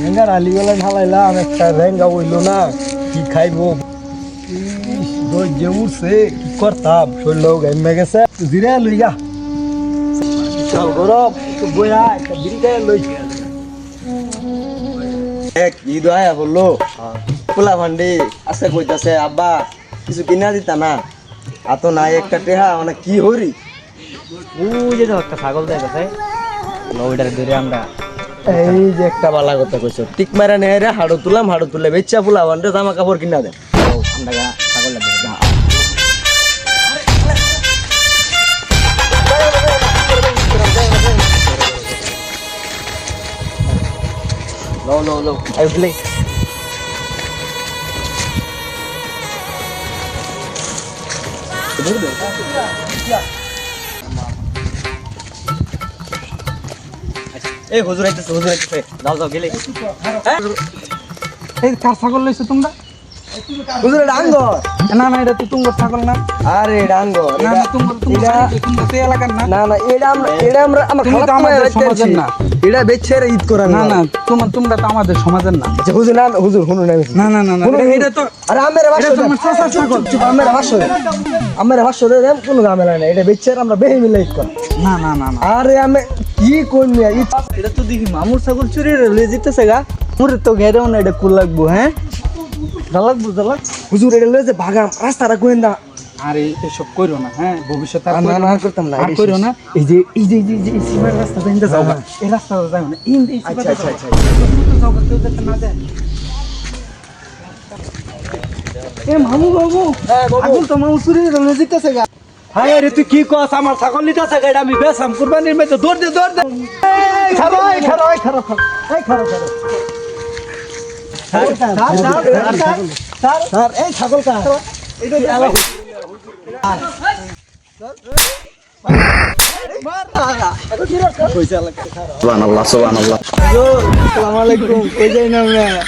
রেঙ্গার আলিবেলা ঢালাইলাম একটা রেঙ্গা হইলো না কি খাইবো যে উঠছে কি করতাম শরীর গাইমে গেছে জিরে লইয়া চল গরম একটু বইয়া একটা বিড়ি খাই লই এক ঈদ আয়া বললো পোলা ভান্ডি আছে কইতাছে আব্বা কিছু কিনা দিতা না আত নাই একটা টেহা মানে কি হরি ওই যে একটা ছাগল দেখাছে ওইটার ধরে আমরা এই যে একটা বালা কথা কইছো টিক মারা নেয় রে হাড়ু তুলে বেচ্চা পোলা ভান্ডে জামা কাপড় কিনা দে আমরা ছাগলটা ধরে লো আই প্লে এই হুজুর আইতেছে যাও গেলে এই কার ছাগল লইছো তোমরা হুজুর ডাঙ্গর না না এটা তো তোমার ছাগল না আরে ডাঙ্গর না না তোমার সেই এলাকার না না আমরা আমার তুমি তো আমাদের সমাজের না। এটা বেচ্ছে ঈদ করা না না তোমরা তো আমাদের সমাজের না আচ্ছা হুজুর শুনুন না না না না এটা তো আরে আমের ভাষা এটা তোমার চাচার ছাগল। আমের ভাষা দেন কোনো ঝামেলা নাই এটা বেচ্ছে আমরা বেহে মিলে ঈদ করা না না না না আরে আমি কি করবি ঈদ এটা তো দেখি মামুর ছাগল চুরি লয়ে যেতেছে গা মোরে তো ঘেরেও না এটা কুল লাগবো হ্যাঁ জ্বালাক হুজুর এটা লয়ে যে ভাগাম রাস্তাটা গোয়েন্দা আরে এসব কইরো না হ্যাঁ ভবিষ্যতে না না করতাম না আর কইরো না এই যে এই সীমার রাস্তা বাইন্দা যাও এই রাস্তা যাও না এই আচ্ছা যাও কেউ যেতে না যায় এ মামু বাবু ছাগল তো মামু চুরি লয়ে যেতেছে গা হায় রে তুই কি কস আমার ছাগল নিতেছে গা এটা আমি বেসাম কুরবানির মধ্যে দৌড় দে এই খারো স্যার এই ছাগল কা এটা সুবহানাল্লাহ আসসালামু আলাইকুম কই যাই না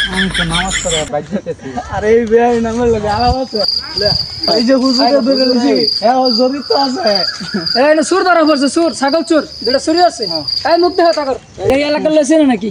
আমি তো নামাজ পড়ে বাইরে যেতেছি আরে এই ভাই নামের লাগে আরাম আছে এই যে হুজুরে ধরে লইছি হ্যাঁ ও জড়িত আছে এই না সুর ধরা পড়ছে সুর ছাগল চোর দুটা চুরি আছে এই মুখ দেখা তাকর এই এলাকার লইছে নাকি